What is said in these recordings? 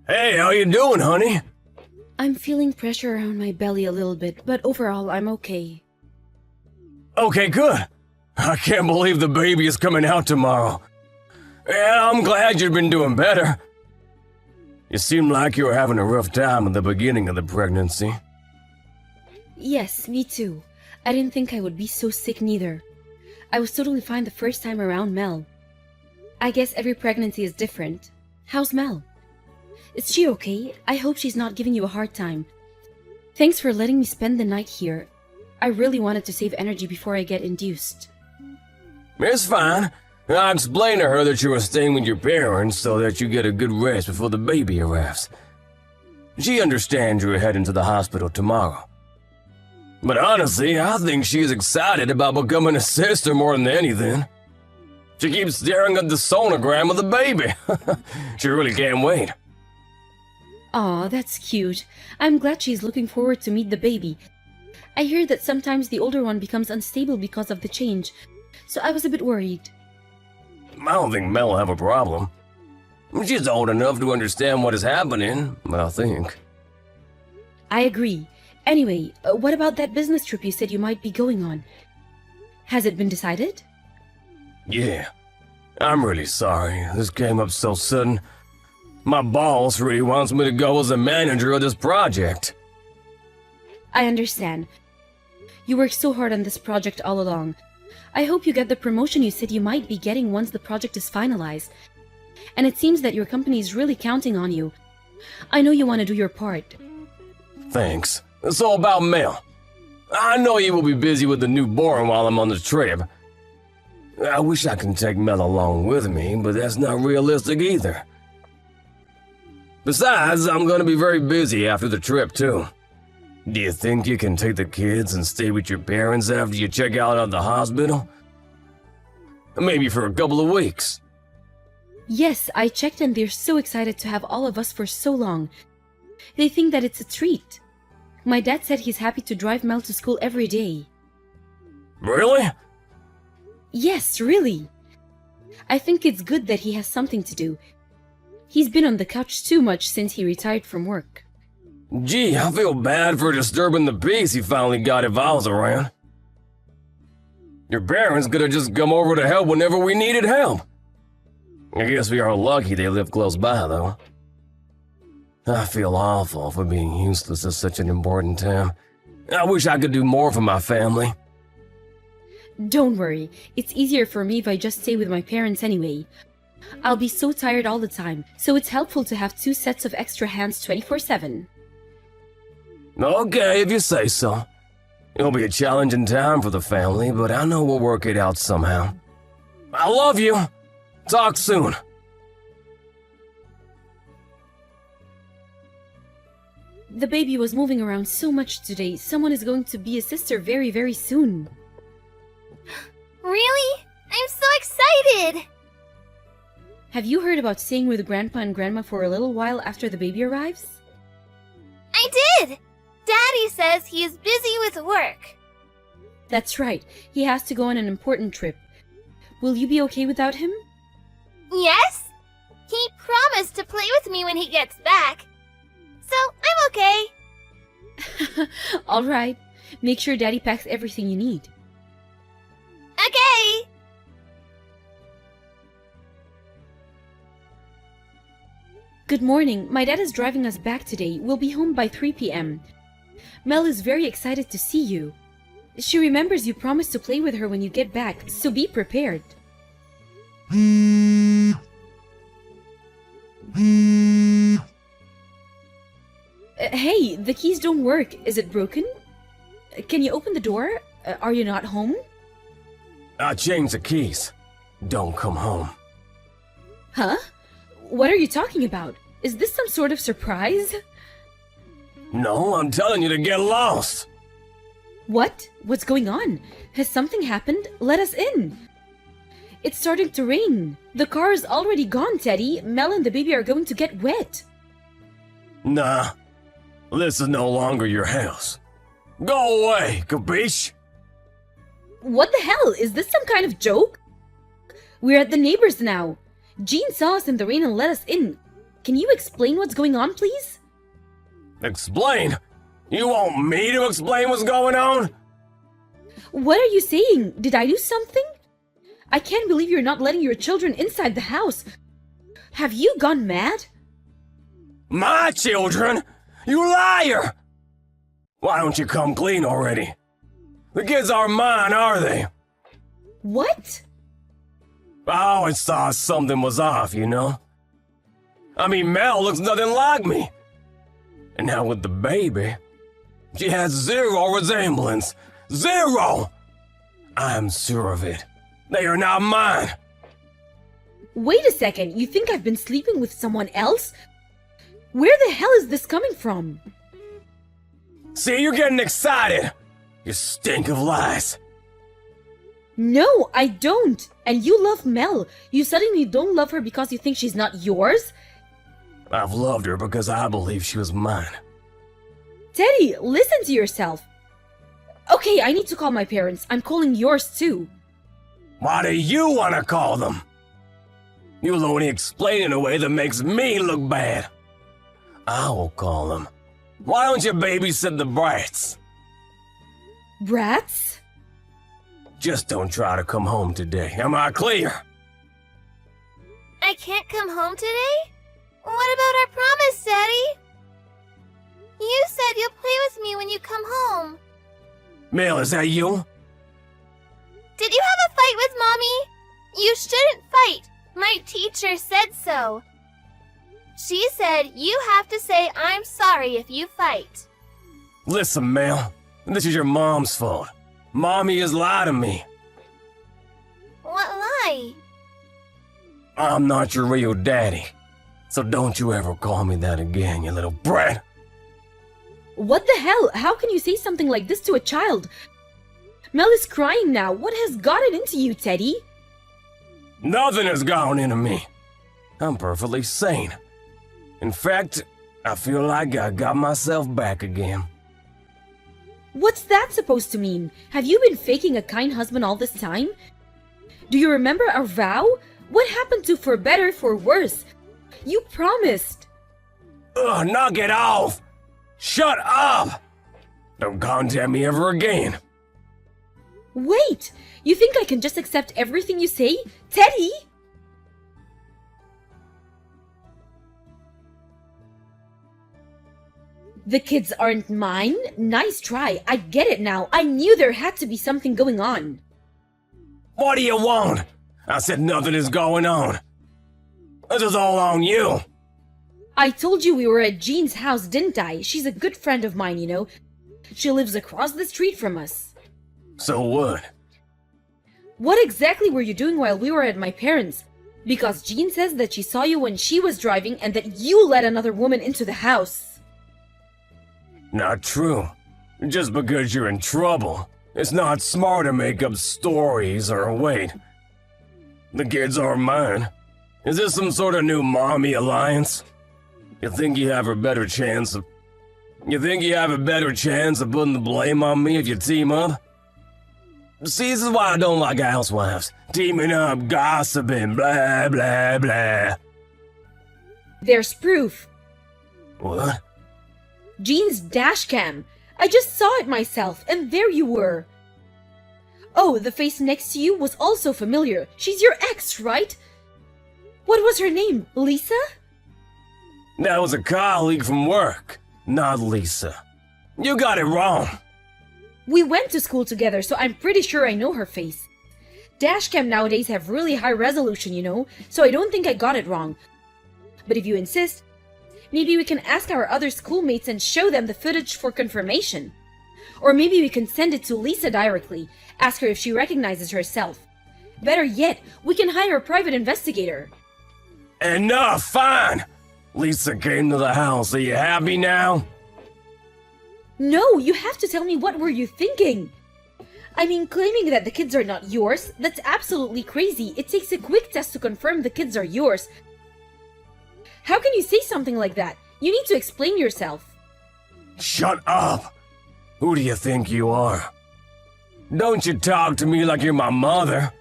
Hey, how you doing, honey? I'm feeling pressure around my belly a little bit, but overall I'm okay. Okay, good. I can't believe the baby is coming out tomorrow. Yeah, I'm glad you've been doing better. You seemed like you were having a rough time at the beginning of the pregnancy. Yes, me too. I didn't think I would be so sick neither. I was totally fine the first time around Mel. I guess every pregnancy is different. How's Mel? Is she okay? I hope she's not giving you a hard time. Thanks for letting me spend the night here. I really wanted to save energy before I get induced. It's fine. I explained to her that you were staying with your parents so that you get a good rest before the baby arrives. She understands you're heading to the hospital tomorrow. But honestly, I think she's excited about becoming a sister more than anything. She keeps staring at the sonogram of the baby. She really can't wait. Aw, that's cute. I'm glad she's looking forward to meet the baby. I hear that sometimes the older one becomes unstable because of the change, so I was a bit worried. I don't think Mel will have a problem. She's old enough to understand what is happening, I think. I agree. Anyway, what about that business trip you said you might be going on? Has it been decided? Yeah. I'm really sorry. This came up so sudden. My boss really wants me to go as a manager of this project. I understand. You worked so hard on this project all along. I hope you get the promotion you said you might be getting once the project is finalized. And it seems that your company is really counting on you. I know you want to do your part. Thanks. It's all about Mel. I know you will be busy with the newborn while I'm on the trip. I wish I could take Mel along with me, but that's not realistic either. Besides, I'm going to be very busy after the trip, too. Do you think you can take the kids and stay with your parents after you check out of the hospital? Maybe for a couple of weeks. Yes, I checked and they're so excited to have all of us for so long. They think that it's a treat. My dad said he's happy to drive Mel to school every day. Really? Yes, really. I think it's good that he has something to do. He's been on the couch too much since he retired from work. Gee, I feel bad for disturbing the peace he finally got if I was around. Your parents could have just come over to help whenever we needed help. I guess we are lucky they live close by, though. I feel awful for being useless at such an important time. I wish I could do more for my family. Don't worry, it's easier for me if I just stay with my parents anyway. I'll be so tired all the time, so it's helpful to have 2 sets of extra hands 24/7. Okay, if you say so. It'll be a challenging time for the family, but I know we'll work it out somehow. I love you. Talk soon. The baby was moving around so much today. Someone is going to be a sister very, very soon. Really? I'm so excited! Have you heard about staying with Grandpa and Grandma for a little while after the baby arrives? I did! Daddy says he is busy with work. That's right. He has to go on an important trip. Will you be okay without him? Yes? He promised to play with me when he gets back. So, I'm okay. All right. Make sure Daddy packs everything you need. Okay! Good morning. My dad is driving us back today. We'll be home by 3 p.m. Mel is very excited to see you. She remembers you promised to play with her when you get back, so be prepared. Hey, the keys don't work. Is it broken? Can you open the door? Are you not home? I changed the keys. Don't come home. Huh? What are you talking about? Is this some sort of surprise? No, I'm telling you to get lost. What? What's going on? Has something happened? Let us in. It's starting to rain. The car is already gone, Teddy. Mel and the baby are going to get wet. Nah, this is no longer your house. Go away, capiche? What the hell? Is this some kind of joke? We're at the neighbors now. Jean saw us in the rain and let us in. can you explain what's going on, please? Explain? You want me to explain what's going on? What are you saying? Did I do something? I can't believe you're not letting your children inside the house. Have you gone mad? My children? You liar! Why don't you come clean already? The kids aren't mine, are they? What? I always thought something was off, you know? I mean, Mel looks nothing like me. And now with the baby, she has zero resemblance. Zero! I'm sure of it. They are not mine. Wait a second, you think I've been sleeping with someone else? Where the hell is this coming from? See, you're getting excited. You stink of lies. No, I don't. And you love Mel. You suddenly don't love her because you think she's not yours? I've loved her because I believe she was mine. Teddy, listen to yourself. Okay, I need to call my parents. I'm calling yours too. Why do you want to call them? You'll only explain in a way that makes me look bad. I will call them. Why don't you babysit the brats? Brats? Just don't try to come home today. Am I clear? I can't come home today? What about our promise, Daddy? You said you'll play with me when you come home. Mel, is that you? Did you have a fight with Mommy? You shouldn't fight. My teacher said so. She said you have to say I'm sorry if you fight. Listen, Mel. This is your mom's fault. Mommy has lied to me. What lie? I'm not your real daddy. So don't you ever call me that again, you little brat. What the hell? How can you say something like this to a child? Mel is crying now. What has gotten into you, Teddy? Nothing has gone into me. I'm perfectly sane. In fact, I feel like I got myself back again. What's that supposed to mean? Have you been faking a kind husband all this time? Do you remember our vow? What happened to for better, for worse? You promised. Ugh, knock it off! Shut up! Don't contact me ever again. Wait! You think I can just accept everything you say? Teddy! The kids aren't mine? Nice try. I get it now. I knew there had to be something going on. What do you want? I said nothing is going on. This is all on you. I told you we were at Jean's house, didn't I? She's a good friend of mine, you know. She lives across the street from us. So what? What exactly were you doing while we were at my parents'? Because Jean says that she saw you when she was driving and that you let another woman into the house. Not true. Just because you're in trouble, it's not smart to make up stories or wait. The kids are mine. Is this some sort of new mommy alliance? You think you have a better chance of putting the blame on me if you team up? See, this is why I don't like housewives. Teaming up, gossiping, blah, blah, blah. There's proof. What? Jean's dash cam. I just saw it myself, and there you were. Oh, the face next to you was also familiar. She's your ex, right? What was her name? Lisa? That was a colleague from work, not Lisa. You got it wrong. We went to school together, so I'm pretty sure I know her face. Dashcam nowadays have really high resolution, you know, so I don't think I got it wrong. But if you insist, maybe we can ask our other schoolmates and show them the footage for confirmation. Or maybe we can send it to Lisa directly, ask her if she recognizes herself. Better yet, we can hire a private investigator. Enough, fine! Lisa came to the house, are you happy now? No, you have to tell me what were you thinking? I mean, claiming that the kids are not yours, that's absolutely crazy. It takes a quick test to confirm the kids are yours. How can you say something like that? You need to explain yourself. Shut up! Who do you think you are? Don't you talk to me like you're my mother.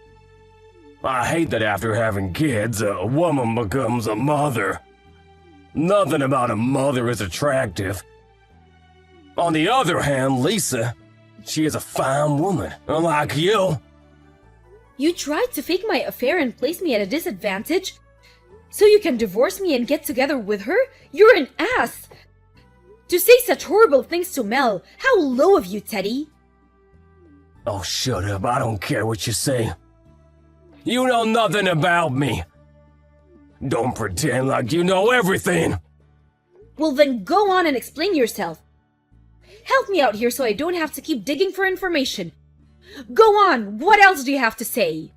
I hate that after having kids, a woman becomes a mother. Nothing about a mother is attractive. On the other hand, Lisa, she is a fine woman, unlike you. You tried to fake my affair and place me at a disadvantage so you can divorce me and get together with her? You're an ass! To say such horrible things to Mel, how low of you, Teddy! Oh, shut up, I don't care what you say. You know nothing about me. Don't pretend like you know everything. Well then go on and explain yourself. Help me out here so I don't have to keep digging for information. Go on, what else do you have to say?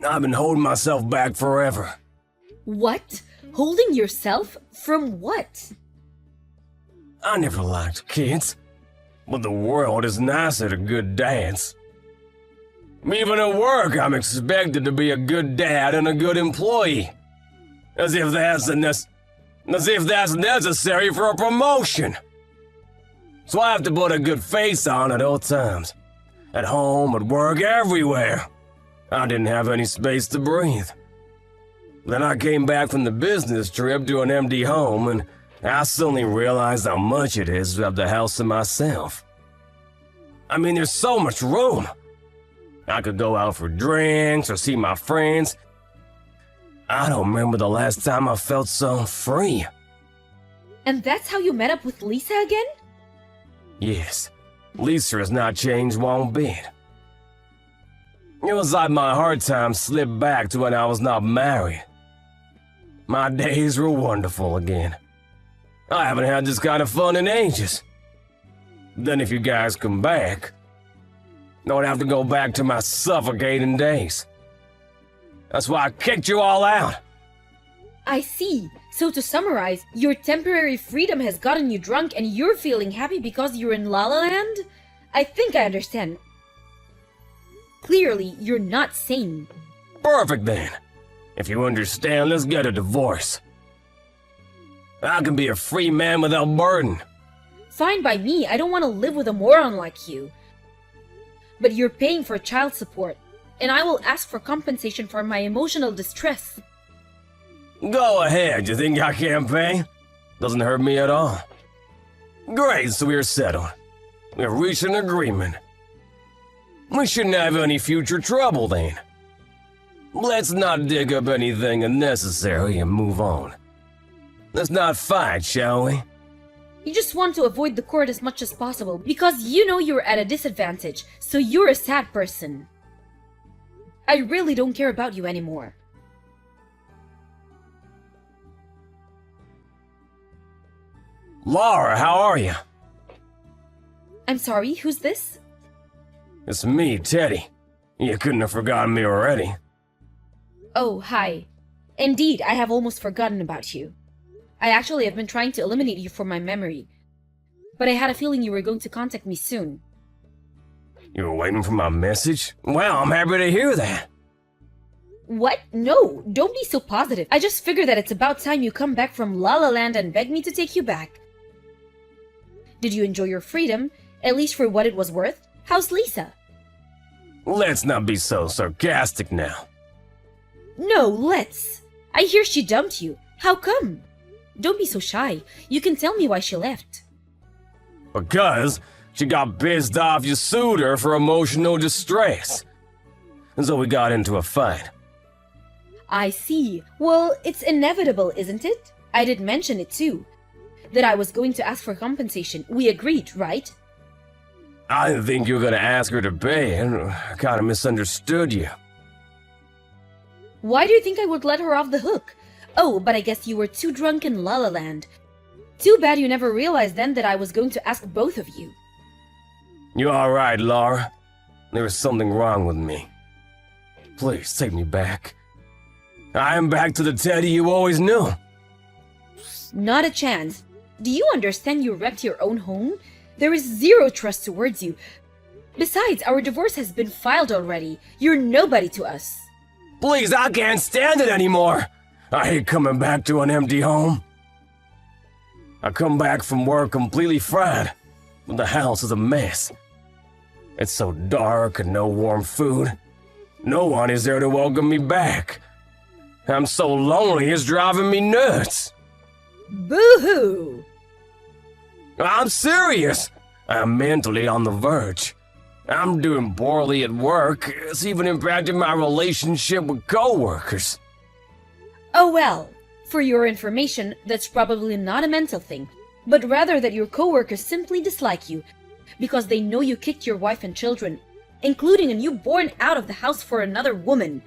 I've been holding myself back forever. What? Holding yourself? From what? I never liked kids, but the world is nice at a good dance. Even at work, I'm expected to be a good dad and a good employee. As if that's necessary for a promotion. So I have to put a good face on at all times. At home, at work, everywhere. I didn't have any space to breathe. Then I came back from the business trip to an empty home, and I suddenly realized how much it is to have the house to myself. I mean, there's so much room. I could go out for drinks or see my friends. I don't remember the last time I felt so free. And that's how you met up with Lisa again? Yes, Lisa has not changed one bit. It was like my hard time slipped back to when I was not married. My days were wonderful again. I haven't had this kind of fun in ages. Then if you guys come back, I would have to go back to my suffocating days. That's why I kicked you all out. I see. So to summarize, your temporary freedom has gotten you drunk and you're feeling happy because you're in La La Land? I think I understand. Clearly, you're not sane. Perfect then. If you understand, let's get a divorce. I can be a free man without burden. Fine by me, I don't want to live with a moron like you. But you're paying for child support, and I will ask for compensation for my emotional distress. Go ahead, you think I can't pay? Doesn't hurt me at all. Great, so we're settled. We've reached an agreement. We shouldn't have any future trouble then. Let's not dig up anything unnecessary and move on. Let's not fight, shall we? You just want to avoid the court as much as possible because you know you're at a disadvantage, so you're a sad person. I really don't care about you anymore. Laura, how are you? I'm sorry, who's this? It's me, Teddy. You couldn't have forgotten me already. Oh, hi. Indeed, I have almost forgotten about you. I actually have been trying to eliminate you from my memory. But I had a feeling you were going to contact me soon. You were waiting for my message? Well, I'm happy to hear that. What? No, don't be so positive. I just figured that it's about time you come back from La La Land and beg me to take you back. Did you enjoy your freedom, at least for what it was worth? How's Lisa? Let's not be so sarcastic now. No, let's. I hear she dumped you. How come? Don't be so shy. You can tell me why she left. Because she got pissed off you sued her for emotional distress. And so we got into a fight. I see. Well, it's inevitable, isn't it? I did mention it too. That I was going to ask for compensation. We agreed, right? I didn't think you were going to ask her to pay, and I kind of misunderstood you. Why do you think I would let her off the hook? Oh, but I guess you were too drunk in La La Land. Too bad you never realized then that I was going to ask both of you. You alright, Laura? There is something wrong with me. Please, take me back. I am back to the Teddy you always knew. Not a chance. Do you understand you wrecked your own home? There is zero trust towards you. Besides, our divorce has been filed already. You're nobody to us. Please, I can't stand it anymore. I hate coming back to an empty home. I come back from work completely fried, but the house is a mess. It's so dark and no warm food. No one is there to welcome me back. I'm so lonely, it's driving me nuts. Woohoo! I'm serious. I'm mentally on the verge. I'm doing poorly at work. It's even impacting my relationship with coworkers. Oh well, for your information, that's probably not a mental thing, but rather that your coworkers simply dislike you because they know you kicked your wife and children, including a newborn, out of the house for another woman.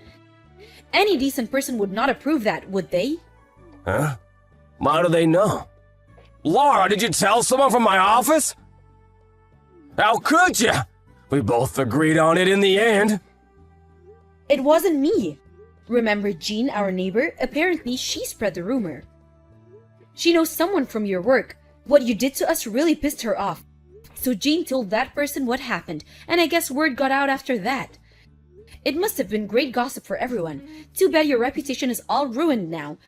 Any decent person would not approve that, would they? Huh? How do they know? Laura, did you tell someone from my office? How could you? We both agreed on it in the end. It wasn't me. Remember Jean, our neighbor? Apparently she spread the rumor. She knows someone from your work. What you did to us really pissed her off. So Jean told that person what happened, and I guess word got out after that. It must have been great gossip for everyone. Too bad your reputation is all ruined now.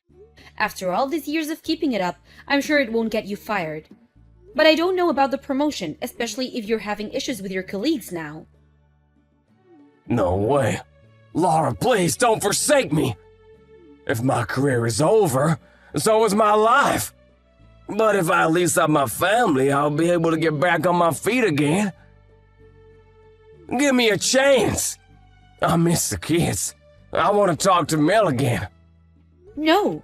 After all these years of keeping it up, I'm sure it won't get you fired. But I don't know about the promotion, especially if you're having issues with your colleagues now. No way. Laura, please don't forsake me. If my career is over, so is my life. But if I at least have my family, I'll be able to get back on my feet again. Give me a chance. I miss the kids. I want to talk to Mel again. No.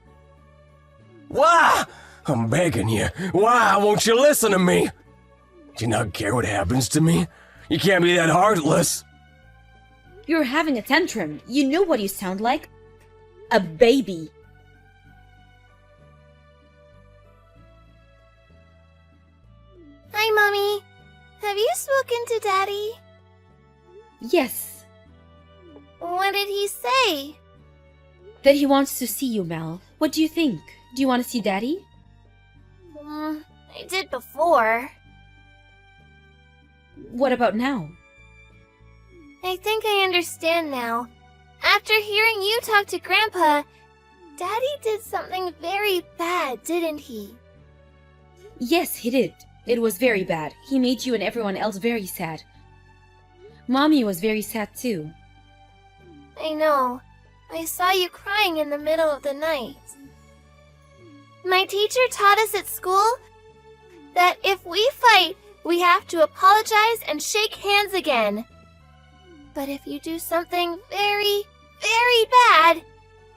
Why? I'm begging you. Why won't you listen to me? Do you not care what happens to me? You can't be that heartless. You're having a tantrum. You know what you sound like. A baby. Hi, Mommy. Have you spoken to Daddy? Yes. What did he say? That he wants to see you, Mel. What do you think? Do you want to see Daddy? I did before. What about now? I think I understand now. After hearing you talk to Grandpa, Daddy did something very bad, didn't he? Yes, he did. It was very bad. He made you and everyone else very sad. Mommy was very sad too. I know. I saw you crying in the middle of the night. My teacher taught us at school that if we fight, we have to apologize and shake hands again. But if you do something very, very bad,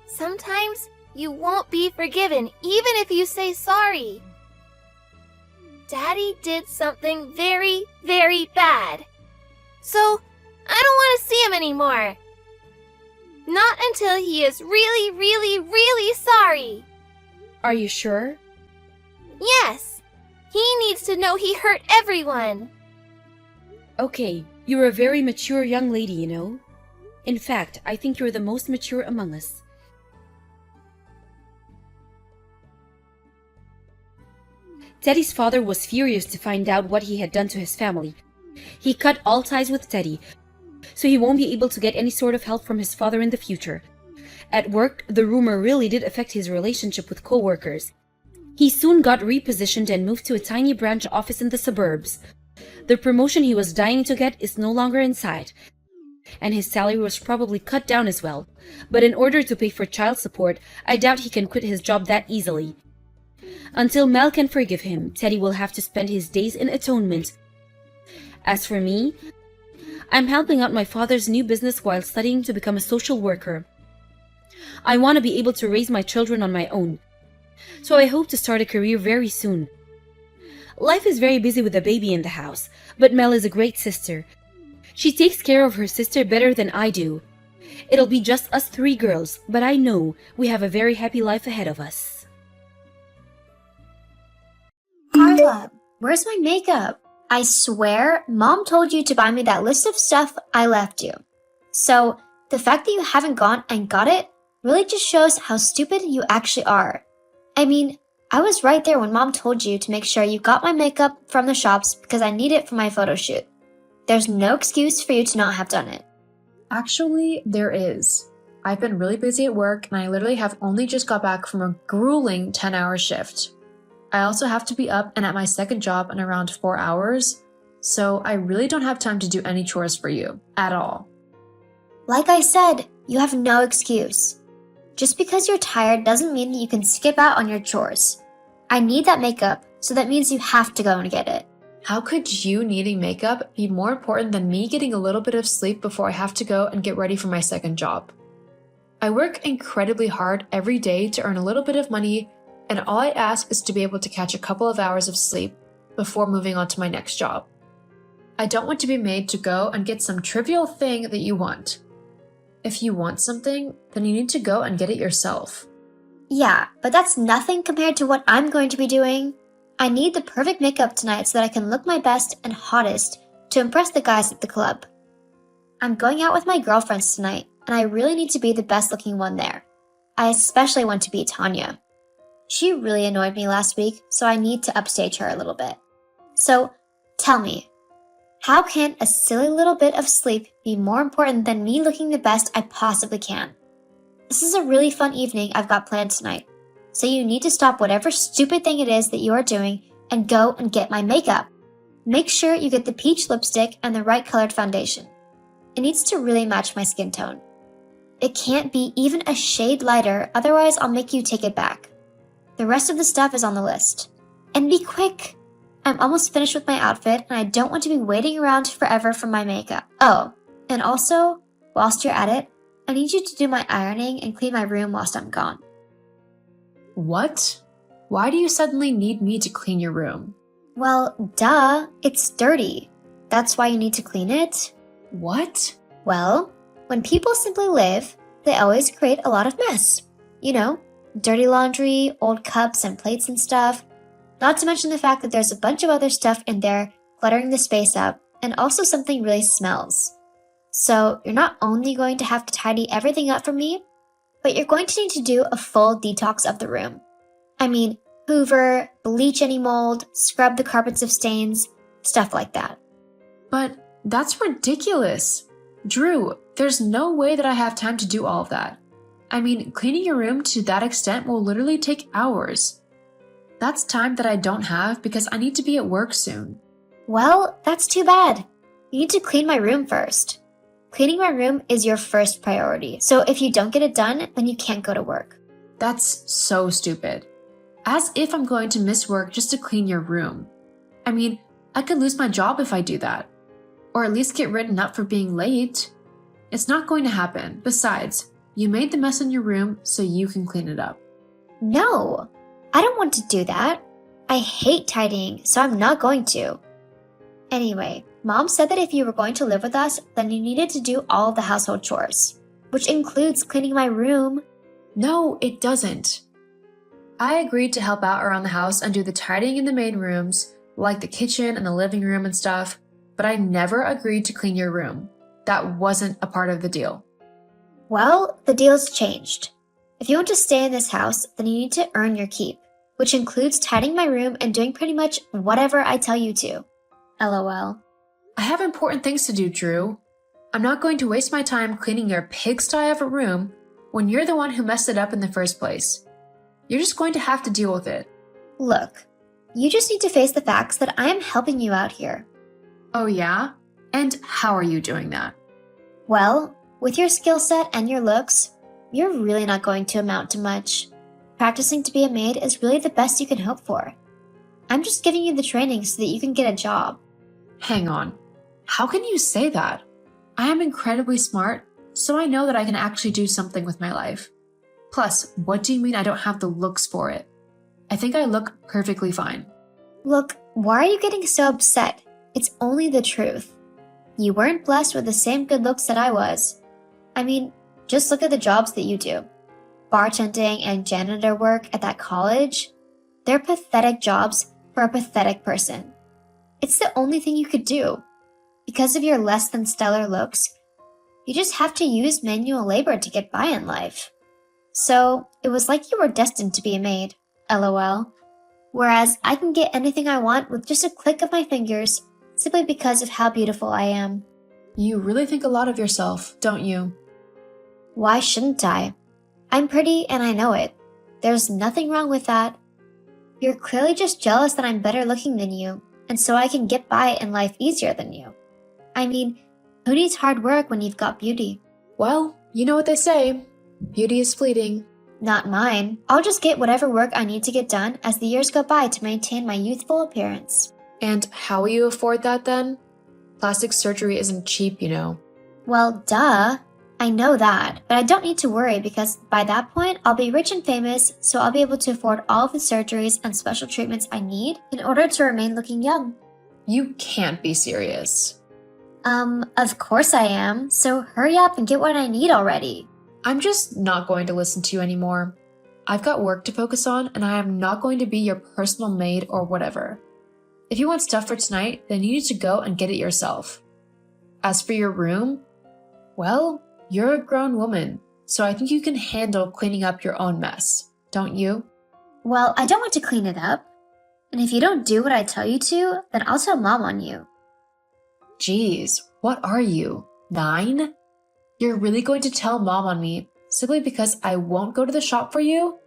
sometimes you won't be forgiven, even if you say sorry. Daddy did something very, very bad. So, I don't want to see him anymore. Not until he is really, really, really sorry. Are you sure? Yes. He needs to know he hurt everyone. Okay, you're a very mature young lady, you know. In fact, I think you're the most mature among us. Teddy's father was furious to find out what he had done to his family. He cut all ties with Teddy, so he won't be able to get any sort of help from his father in the future. At work, the rumor really did affect his relationship with co-workers. He soon got repositioned and moved to a tiny branch office in the suburbs. The promotion he was dying to get is no longer in sight, and his salary was probably cut down as well. But in order to pay for child support, I doubt he can quit his job that easily. Until Mel can forgive him, Teddy will have to spend his days in atonement. As for me, I'm helping out my father's new business while studying to become a social worker. I want to be able to raise my children on my own, so I hope to start a career very soon. Life is very busy with a baby in the house, but Mel is a great sister. She takes care of her sister better than I do. It'll be just us 3 girls, but I know we have a very happy life ahead of us. Carla, where's my makeup? I swear, Mom told you to buy me that list of stuff I left you. So, the fact that you haven't gone and got it really just shows how stupid you actually are. I mean, I was right there when Mom told you to make sure you got my makeup from the shops because I need it for my photo shoot. There's no excuse for you to not have done it. Actually, there is. I've been really busy at work and I literally have only just got back from a grueling 10-hour shift. I also have to be up and at my second job in around 4 hours, so I really don't have time to do any chores for you, at all. Like I said, you have no excuse. Just because you're tired doesn't mean that you can skip out on your chores. I need that makeup, so that means you have to go and get it. How could you needing makeup be more important than me getting a little bit of sleep before I have to go and get ready for my second job? I work incredibly hard every day to earn a little bit of money, and all I ask is to be able to catch a couple of hours of sleep before moving on to my next job. I don't want to be made to go and get some trivial thing that you want. If you want something, then you need to go and get it yourself. Yeah, but that's nothing compared to what I'm going to be doing. I need the perfect makeup tonight so that I can look my best and hottest to impress the guys at the club. I'm going out with my girlfriends tonight, and I really need to be the best looking one there. I especially want to be Tanya. She really annoyed me last week, so I need to upstage her a little bit. So, tell me, how can a silly little bit of sleep be more important than me looking the best I possibly can? This is a really fun evening I've got planned tonight, so you need to stop whatever stupid thing it is that you are doing and go and get my makeup. Make sure you get the peach lipstick and the right colored foundation. It needs to really match my skin tone. It can't be even a shade lighter, otherwise I'll make you take it back. The rest of the stuff is on the list. And be quick! I'm almost finished with my outfit and I don't want to be waiting around forever for my makeup. Oh, and also, whilst you're at it, I need you to do my ironing and clean my room whilst I'm gone. What? Why do you suddenly need me to clean your room? Well, duh, it's dirty. That's why you need to clean it. What? Well, when people simply live, they always create a lot of mess. You know, dirty laundry, old cups and plates and stuff. Not to mention the fact that there's a bunch of other stuff in there cluttering the space up, and also something really smells. So you're not only going to have to tidy everything up for me, but you're going to need to do a full detox of the room. I mean, hoover, bleach any mold, scrub the carpets of stains, stuff like that. But that's ridiculous. Drew, there's no way that I have time to do all of that. I mean, cleaning your room to that extent will literally take hours. That's time that I don't have because I need to be at work soon. Well, that's too bad. You need to clean my room first. Cleaning my room is your first priority, so if you don't get it done, then you can't go to work. That's so stupid. As if I'm going to miss work just to clean your room. I mean, I could lose my job if I do that. Or at least get written up for being late. It's not going to happen. Besides, you made the mess in your room so you can clean it up. No, I don't want to do that. I hate tidying, so I'm not going to. Anyway, Mom said that if you were going to live with us, then you needed to do all of the household chores, which includes cleaning my room. No, it doesn't. I agreed to help out around the house and do the tidying in the main rooms, like the kitchen and the living room and stuff, but I never agreed to clean your room. That wasn't a part of the deal. Well, the deal's changed. If you want to stay in this house, then you need to earn your keep, which includes tidying my room and doing pretty much whatever I tell you to. LOL. I have important things to do, Drew. I'm not going to waste my time cleaning your pigsty of a room when you're the one who messed it up in the first place. You're just going to have to deal with it. Look, you just need to face the facts that I am helping you out here. Oh yeah? And how are you doing that? Well, with your skill set and your looks, you're really not going to amount to much. Practicing to be a maid is really the best you can hope for. I'm just giving you the training so that you can get a job. Hang on. How can you say that? I am incredibly smart, so I know that I can actually do something with my life. Plus, what do you mean I don't have the looks for it? I think I look perfectly fine. Look, why are you getting so upset? It's only the truth. You weren't blessed with the same good looks that I was. I mean, just look at the jobs that you do. Bartending and janitor work at that college. They're pathetic jobs for a pathetic person. It's the only thing you could do. Because of your less than stellar looks, you just have to use manual labor to get by in life. So, it was like you were destined to be a maid, LOL. Whereas I can get anything I want with just a click of my fingers, simply because of how beautiful I am. You really think a lot of yourself, don't you? Why shouldn't I? I'm pretty and I know it. There's nothing wrong with that. You're clearly just jealous that I'm better looking than you, and so I can get by in life easier than you. I mean, who needs hard work when you've got beauty? Well, you know what they say. Beauty is fleeting. Not mine. I'll just get whatever work I need to get done as the years go by to maintain my youthful appearance. And how will you afford that then? Plastic surgery isn't cheap, you know. Well, duh. I know that, but I don't need to worry because by that point, I'll be rich and famous, so I'll be able to afford all of the surgeries and special treatments I need in order to remain looking young. You can't be serious. Of course I am, so hurry up and get what I need already. I'm just not going to listen to you anymore. I've got work to focus on, and I am not going to be your personal maid or whatever. If you want stuff for tonight, then you need to go and get it yourself. As for your room, well, you're a grown woman, so I think you can handle cleaning up your own mess, don't you? Well, I don't want to clean it up. And if you don't do what I tell you to, then I'll tell Mom on you. Jeez, what are you, 9? You're really going to tell Mom on me simply because I won't go to the shop for you?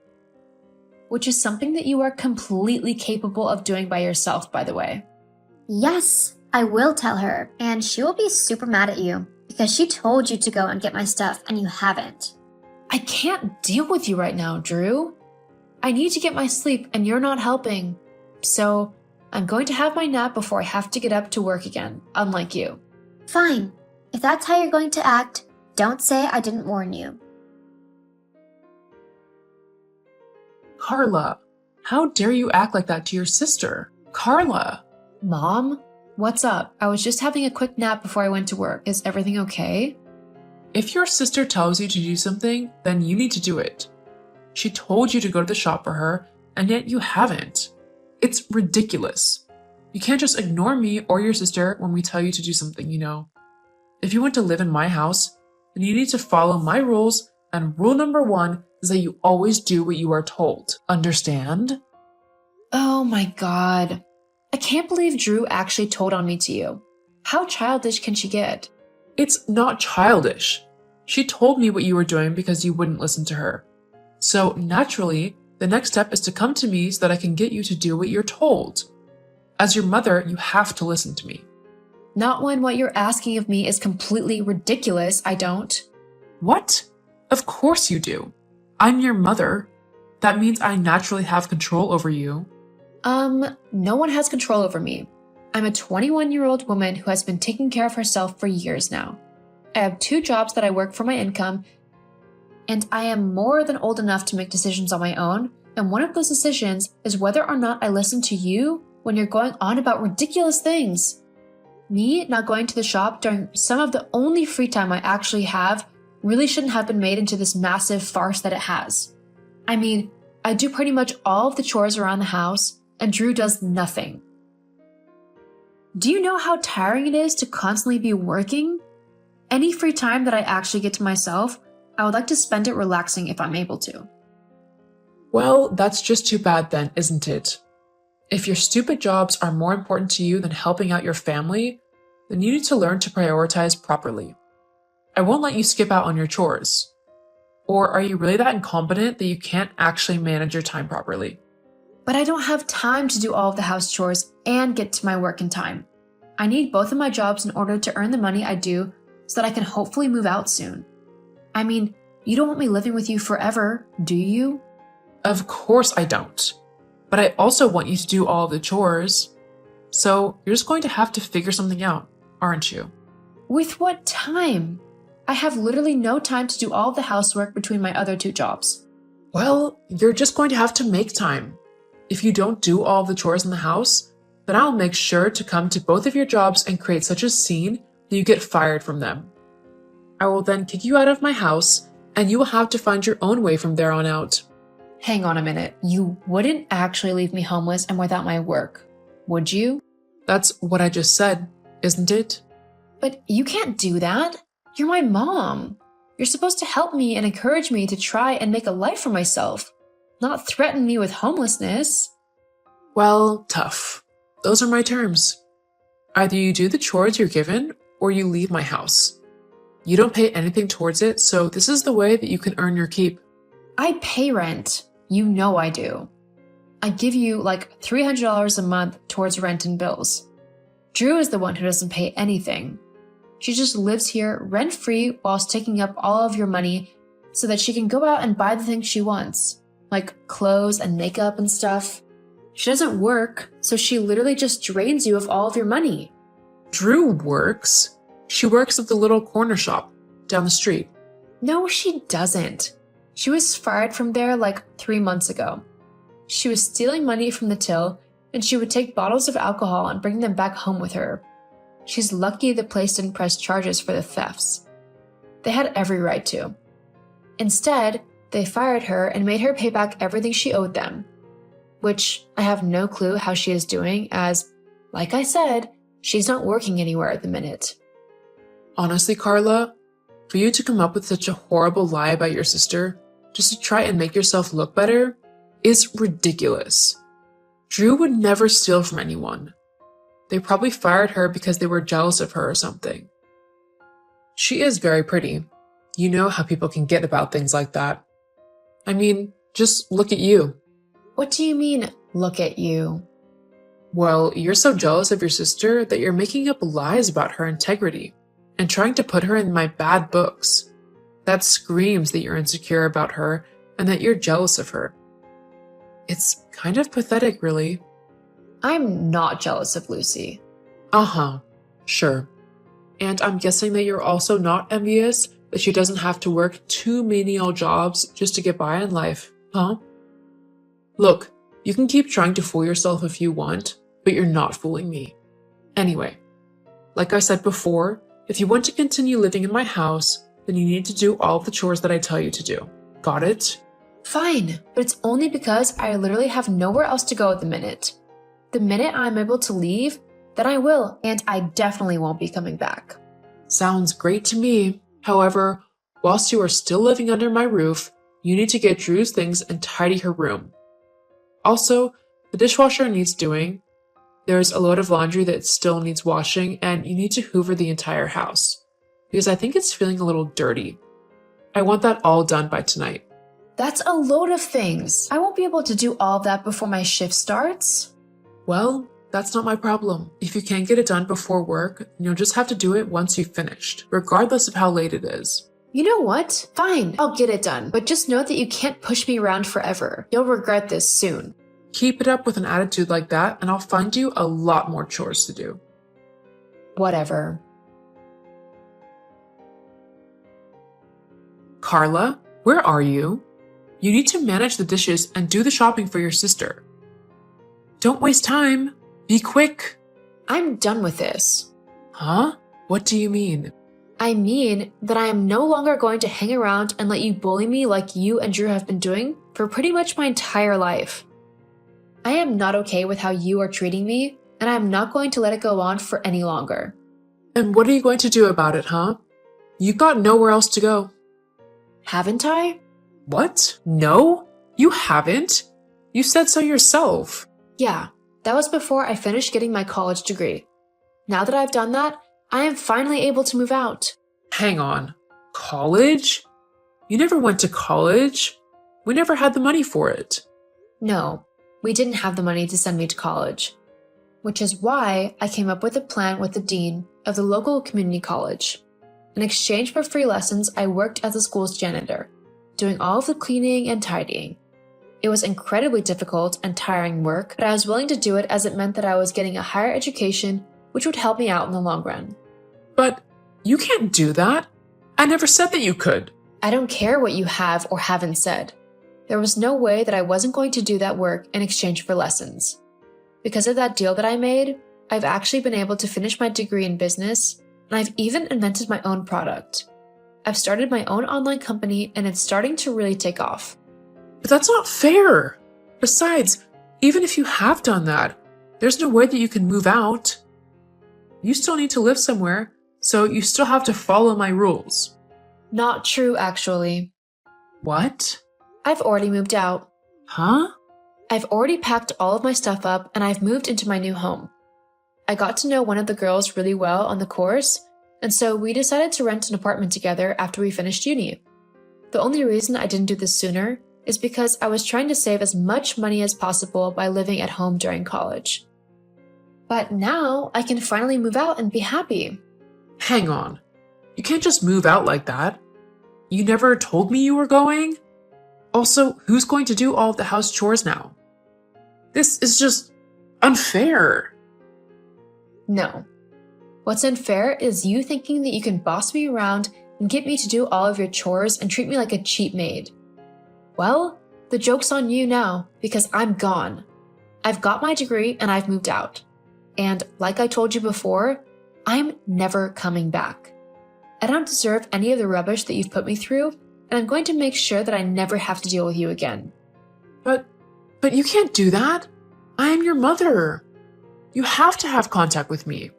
Which is something that you are completely capable of doing by yourself, by the way. Yes, I will tell her, and she will be super mad at you because she told you to go and get my stuff and you haven't. I can't deal with you right now, Drew. I need to get my sleep and you're not helping. So I'm going to have my nap before I have to get up to work again, unlike you. Fine. If that's how you're going to act, don't say I didn't warn you. Carla, how dare you act like that to your sister? Carla! Mom, what's up? I was just having a quick nap before I went to work. Is everything okay? If your sister tells you to do something, then you need to do it. She told you to go to the shop for her, and yet you haven't. It's ridiculous. You can't just ignore me or your sister when we tell you to do something, you know. If you want to live in my house, then you need to follow my rules, and rule number 1 is that you always do what you are told. Understand? Oh my god. I can't believe Drew actually told on me to you. How childish can she get? It's not childish. She told me what you were doing because you wouldn't listen to her. So naturally, the next step is to come to me so that I can get you to do what you're told. As your mother, you have to listen to me. Not when what you're asking of me is completely ridiculous, I don't. What? Of course you do. I'm your mother. That means I naturally have control over you. No one has control over me. I'm a 21-year-old woman who has been taking care of herself for years now. I have 2 jobs that I work for my income, and I am more than old enough to make decisions on my own, and one of those decisions is whether or not I listen to you when you're going on about ridiculous things. Me not going to the shop during some of the only free time I actually have really shouldn't have been made into this massive farce that it has. I mean, I do pretty much all of the chores around the house, and Drew does nothing. Do you know how tiring it is to constantly be working? Any free time that I actually get to myself, I would like to spend it relaxing if I'm able to. Well, that's just too bad then, isn't it? If your stupid jobs are more important to you than helping out your family, then you need to learn to prioritize properly. I won't let you skip out on your chores. Or are you really that incompetent that you can't actually manage your time properly? But I don't have time to do all of the house chores and get to my work in time. I need both of my jobs in order to earn the money I do so that I can hopefully move out soon. I mean, you don't want me living with you forever, do you? Of course I don't. But I also want you to do all of the chores. So you're just going to have to figure something out, aren't you? With what time? I have literally no time to do all of the housework between my other 2 jobs. Well, you're just going to have to make time. If you don't do all of the chores in the house, then I'll make sure to come to both of your jobs and create such a scene that you get fired from them. I will then kick you out of my house, and you will have to find your own way from there on out. Hang on a minute. You wouldn't actually leave me homeless and without my work, would you? That's what I just said, isn't it? But you can't do that. You're my mom. You're supposed to help me and encourage me to try and make a life for myself, not threaten me with homelessness. Well, tough. Those are my terms. Either you do the chores you're given, or you leave my house. You don't pay anything towards it, so this is the way that you can earn your keep. I pay rent. You know I do. I give you like $300 a month towards rent and bills. Drew is the one who doesn't pay anything. She just lives here rent-free whilst taking up all of your money so that she can go out and buy the things she wants, like clothes and makeup and stuff. She doesn't work, so she literally just drains you of all of your money. Drew works. She works at the little corner shop down the street. No, she doesn't. She was fired from there like 3 months ago. She was stealing money from the till, and she would take bottles of alcohol and bring them back home with her. She's lucky the place didn't press charges for the thefts. They had every right to. Instead, they fired her and made her pay back everything she owed them. Which I have no clue how she is doing as, like I said, she's not working anywhere at the minute. Honestly, Carla, for you to come up with such a horrible lie about your sister, just to try and make yourself look better, is ridiculous. Drew would never steal from anyone. They probably fired her because they were jealous of her or something. She is very pretty. You know how people can get about things like that. I mean, just look at you. What do you mean, look at you? Well, you're so jealous of your sister that you're making up lies about her integrity and trying to put her in my bad books. That screams that you're insecure about her and that you're jealous of her. It's kind of pathetic, really. I'm not jealous of Lucy. Uh-huh, sure. And I'm guessing that you're also not envious that she doesn't have to work 2 menial jobs just to get by in life, huh? Look, you can keep trying to fool yourself if you want, but you're not fooling me. Anyway, like I said before, if you want to continue living in my house, then you need to do all of the chores that I tell you to do. Got it? Fine, but it's only because I literally have nowhere else to go at the minute. The minute I'm able to leave, then I will, and I definitely won't be coming back. Sounds great to me. However, whilst you are still living under my roof, you need to get Drew's things and tidy her room. Also, the dishwasher needs doing. There's a load of laundry that still needs washing, and you need to hoover the entire house, because I think it's feeling a little dirty. I want that all done by tonight. That's a load of things. I won't be able to do all of that before my shift starts. Well, that's not my problem. If you can't get it done before work, then you'll just have to do it once you've finished, regardless of how late it is. You know what? Fine, I'll get it done, but just know that you can't push me around forever. You'll regret this soon. Keep it up with an attitude like that, and I'll find you a lot more chores to do. Whatever. Carla, where are you? You need to manage the dishes and do the shopping for your sister. Don't waste time. Be quick. I'm done with this. Huh? What do you mean? I mean that I am no longer going to hang around and let you bully me like you and Drew have been doing for pretty much my entire life. I am not okay with how you are treating me, and I am not going to let it go on for any longer. And what are you going to do about it, huh? You've got nowhere else to go. Haven't I? What? No? You haven't? You said so yourself. Yeah, that was before I finished getting my college degree. Now that I've done that, I am finally able to move out. Hang on. College? You never went to college. We never had the money for it. No, we didn't have the money to send me to college. Which is why I came up with a plan with the dean of the local community college. In exchange for free lessons, I worked as the school's janitor, doing all of the cleaning and tidying. It was incredibly difficult and tiring work, but I was willing to do it as it meant that I was getting a higher education, which would help me out in the long run. But you can't do that. I never said that you could. I don't care what you have or haven't said. There was no way that I wasn't going to do that work in exchange for lessons. Because of that deal that I made, I've actually been able to finish my degree in business, and I've even invented my own product. I've started my own online company, and it's starting to really take off. But that's not fair. Besides, even if you have done that, there's no way that you can move out. You still need to live somewhere, so you still have to follow my rules. Not true, actually. What? I've already moved out. Huh? I've already packed all of my stuff up, and I've moved into my new home. I got to know one of the girls really well on the course, and so we decided to rent an apartment together after we finished uni. The only reason I didn't do this sooner is because I was trying to save as much money as possible by living at home during college. But now I can finally move out and be happy. Hang on. You can't just move out like that. You never told me you were going? Also, who's going to do all of the house chores now? This is just unfair. No. What's unfair is you thinking that you can boss me around and get me to do all of your chores and treat me like a cheap maid. Well, the joke's on you now because I'm gone. I've got my degree and I've moved out. And like I told you before, I'm never coming back. I don't deserve any of the rubbish that you've put me through, and I'm going to make sure that I never have to deal with you again. But you can't do that. I am your mother. You have to have contact with me.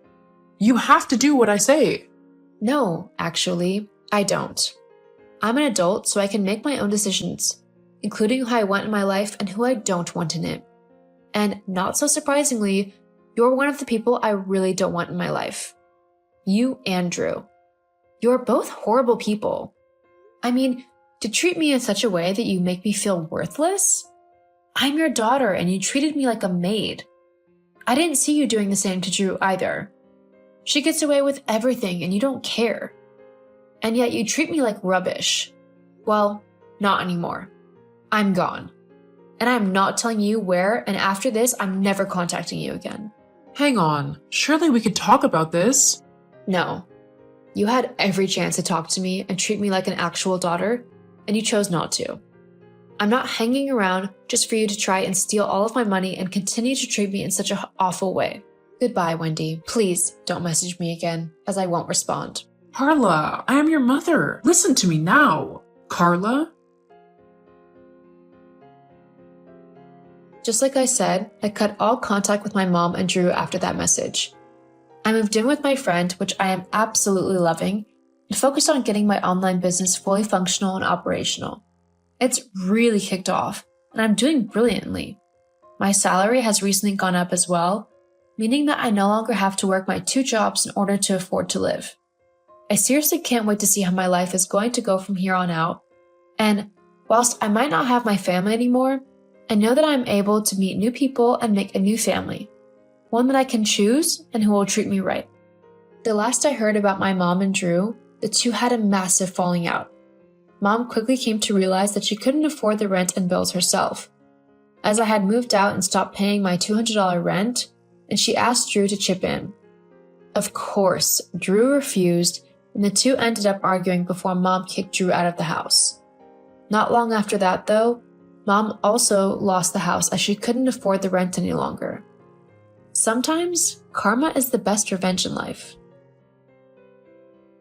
You have to do what I say. No, actually, I don't. I'm an adult, so I can make my own decisions, including who I want in my life and who I don't want in it. And not so surprisingly, you're one of the people I really don't want in my life. You and Drew. You're both horrible people. I mean, to treat me in such a way that you make me feel worthless? I'm your daughter and you treated me like a maid. I didn't see you doing the same to Drew either. She gets away with everything and you don't care. And yet you treat me like rubbish. Well, not anymore. I'm gone. And I'm not telling you where, and after this, I'm never contacting you again. Hang on. Surely we could talk about this. No. You had every chance to talk to me and treat me like an actual daughter, and you chose not to. I'm not hanging around just for you to try and steal all of my money and continue to treat me in such an awful way. Goodbye, Wendy. Please don't message me again, as I won't respond. Carla, I am your mother. Listen to me now. Carla? Just like I said, I cut all contact with my mom and Drew after that message. I moved in with my friend, which I am absolutely loving, and focused on getting my online business fully functional and operational. It's really kicked off, and I'm doing brilliantly. My salary has recently gone up as well, meaning that I no longer have to work my 2 jobs in order to afford to live. I seriously can't wait to see how my life is going to go from here on out, and whilst I might not have my family anymore, I know that I'm able to meet new people and make a new family, one that I can choose and who will treat me right. The last I heard about my mom and Drew, the two had a massive falling out. Mom quickly came to realize that she couldn't afford the rent and bills herself, as I had moved out and stopped paying my $200 rent, and she asked Drew to chip in. Of course, Drew refused, and the two ended up arguing before Mom kicked Drew out of the house. Not long after that, though, Mom also lost the house as she couldn't afford the rent any longer. Sometimes, karma is the best revenge in life.